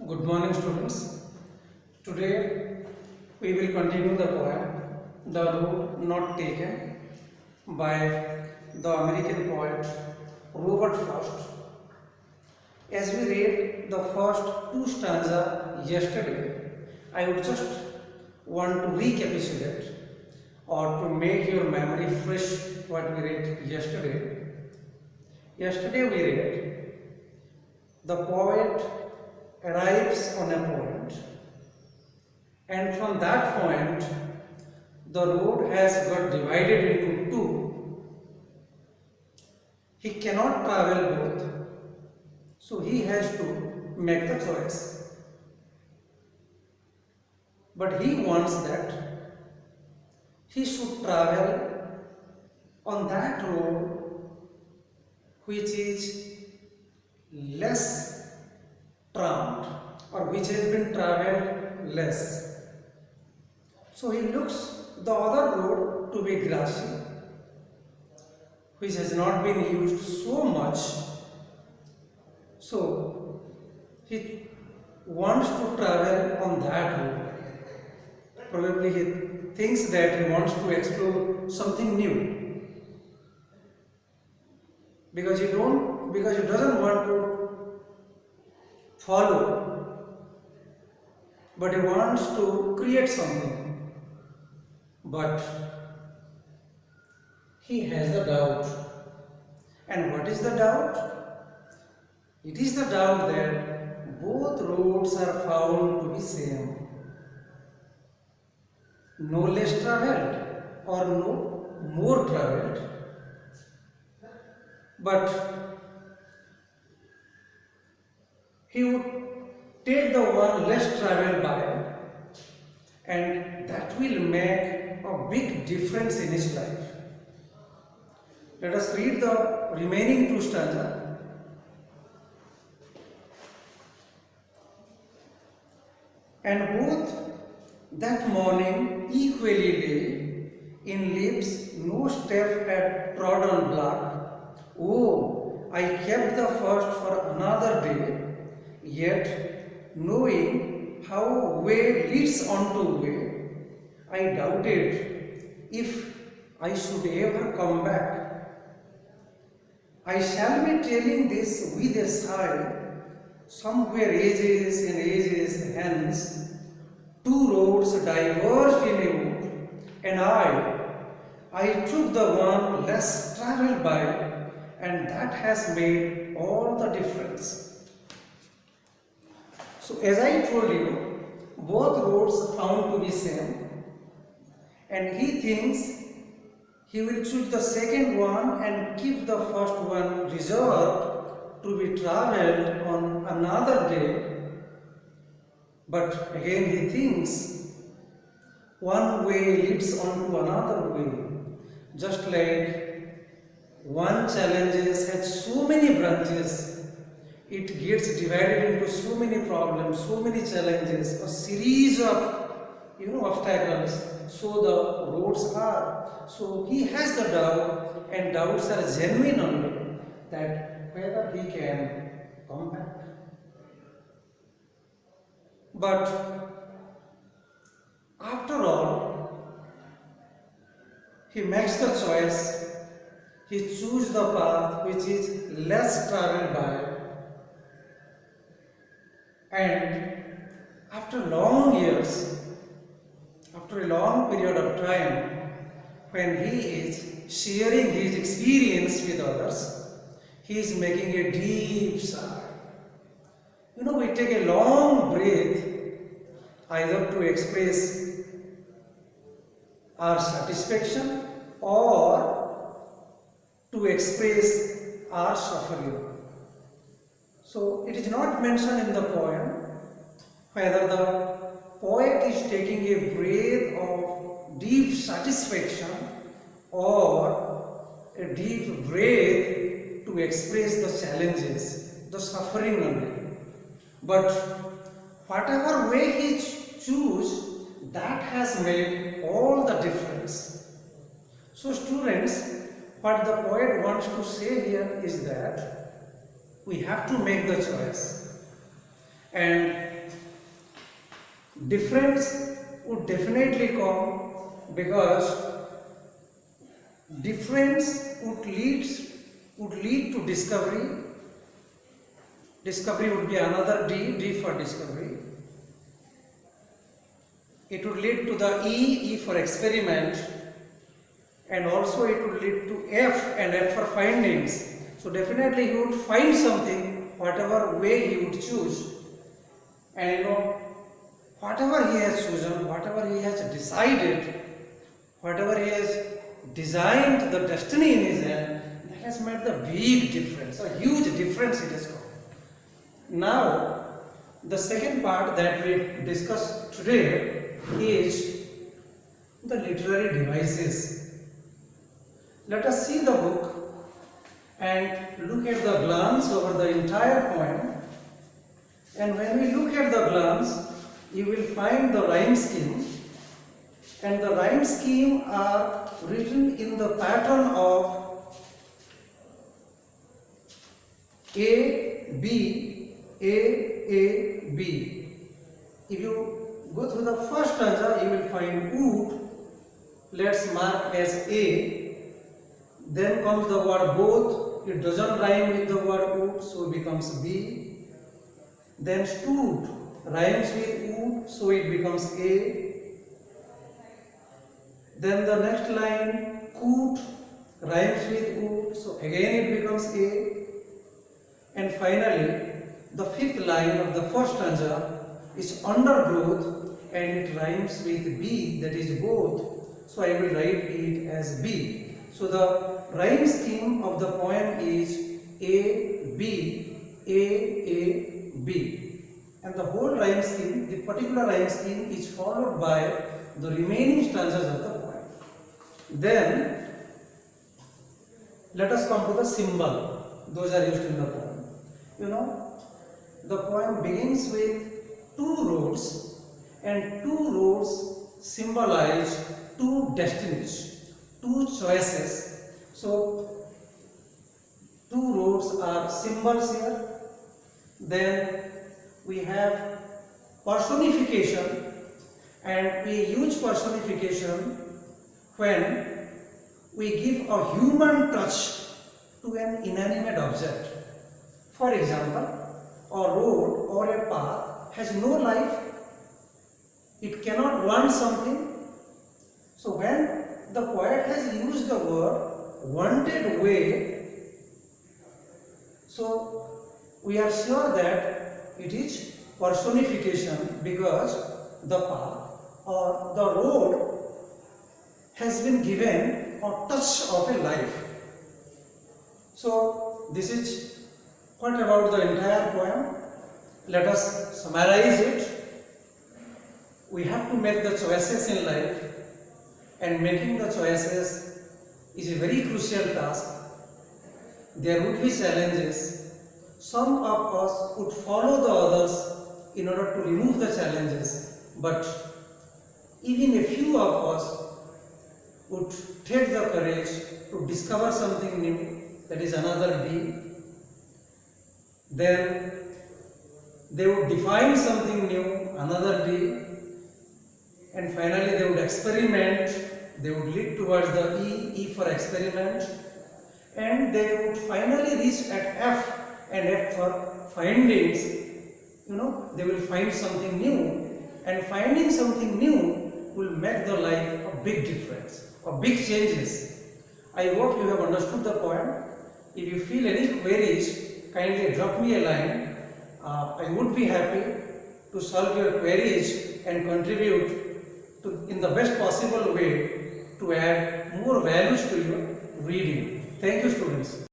Good morning, students. Today we will continue the poem "The Road Not Taken" by the American poet Robert Frost. As we read the first two stanzas yesterday, I would just want to recapitulate or to make your memory fresh what we read yesterday. Yesterday we read the poet arrives on a point, and from that point the road has got divided into two. He cannot travel both, so he has to make the choice. But he wants that he should travel on that road which is less trammed or which has been travelled less. So he looks the other road to be grassy, which has not been used so much. So he wants to travel on that road. Probably he thinks that he wants to explore something new, because he doesn't want to follow, but he wants to create something. But he has the doubt. And what is the doubt? It is the doubt that both roads are found to be same. No less travelled or no more travelled. But he would take the one less travelled by, and that will make a big difference in his life. Let us read the remaining two stanzas. And both that morning equally lay in lips no step had trodden black. Oh, I kept the first for another day, yet knowing how way leads on to way, I doubted if I should ever come back. I shall be telling this with a sigh, somewhere ages and ages hence, two roads diverged in a wood, and I took the one less travelled by, and that has made all the difference. So as I told you, both roads found to be same, and he thinks he will choose the second one and keep the first one reserved to be travelled on another day. But again he thinks one way leads on to another way, just like one challenges has so many branches, it gets divided into so many problems, so many challenges, a series of obstacles. So the roads are. So he has the doubt, and doubts are genuine only, that whether he can come back. But after all, he makes the choice. He chooses the path which is less travelled by. And after long years, after a long period of time, when he is sharing his experience with others, he is making a deep sigh. We take a long breath either to express our satisfaction or to express our suffering. So it is not mentioned in the poem whether the poet is taking a breath of deep satisfaction or a deep breath to express the challenges, the suffering only. But whatever way he chooses, that has made all the difference. So students, what the poet wants to say here is that we have to make the choice. And difference would definitely come, because difference would lead to discovery. Discovery would be another D for discovery. It would lead to the E for experiment, and also it would lead to F for findings. So definitely he would find something, whatever way he would choose. And whatever he has chosen, whatever he has decided, whatever he has designed the destiny in his hand, that has made the big difference, a huge difference it has come. Now, the second part that we discuss today is the literary devices. Let us see the book and look at the glance over the entire poem. And when we look at the glance, you will find the rhyme scheme. And the rhyme scheme are written in the pattern of A, B, A, B. If you go through the first stanza, you will find wood. Let's mark as A. Then comes the word both. It doesn't rhyme with the word wood, so it becomes B. Then stood rhymes with wood, so it becomes A. Then the next line, coot, rhymes with wood, so again it becomes A. And finally, the fifth line of the first stanza is undergrowth, and it rhymes with B, that is both, so I will write it as B. So the rhyme scheme of the poem is A, B, A, B. And the whole rhyme scheme, the particular rhyme scheme, is followed by the remaining stanzas of the poem. Then, let us come to the symbol. Those are used in the poem. The poem begins with two roads, and two roads symbolize two destinies, two choices. So, two roads are symbols here. Then we have personification, and we use personification when we give a human touch to an inanimate object. For example, a road or a path has no life. It cannot want something. So when the poet has used the word wanted way, so we are sure that it is personification, because the path or the road has been given a touch of a life. So this is what about the entire poem. Let us summarize it. We have to make the choices in life, and making the choices is a very crucial task. There would be challenges. Some of us would follow the others in order to remove the challenges, but even a few of us would take the courage to discover something new, that is another D. Then they would define something new, another D. And finally they would experiment, they would lead towards the E for experiment. And they would finally reach at F, and F for findings. They will find something new, and finding something new will make the life a big difference, a big changes. I hope you have understood the poem. If you feel any queries, kindly drop me a line. I would be happy to solve your queries and contribute in the best possible way to add more values to your reading. Thank you, students.